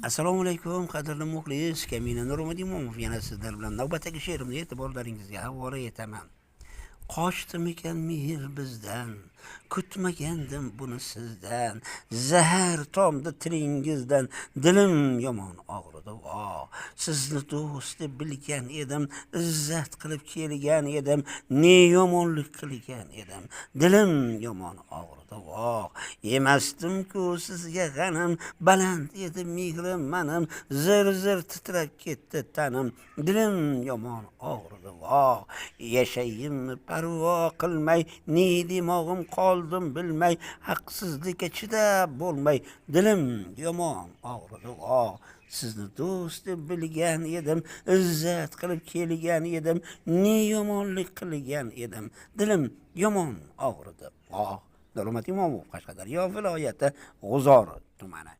Assalomu alaykum, qadrli muxlis, Kamina Nurmedimov yana sizlar bilan navbatdagi she'rimni e'tiborlaringizga havola etaman. Qochdi-mikan mehr bizdan, kutmagandim buni sizdan. Zahar tomdi tilingizdan, dilim yomon og'ridi. Sizni do'st deb bilgan edim, izzat qilib kelgan edim, ne yomonlik qilgan edim, dilim yomon og'ridi. Emasdim-ku sizga g'anim, baland edi mehrim manim, zir titrab ketdi tanim, dilim yomon og'ridi. Yashayimni parvo qilmay, ne demog'im qoldim bilmay, haqsizlikka chidab bo'lmay, dilim yomon og'ridi. Sizni do'st deb bilgan edim, izzat qilib kelgan edim, ne yomonlik qilgan edim, dilim yomon og'ridi. Nurmat Imomov, Qashqadaryo viloyati G'uzor tumani.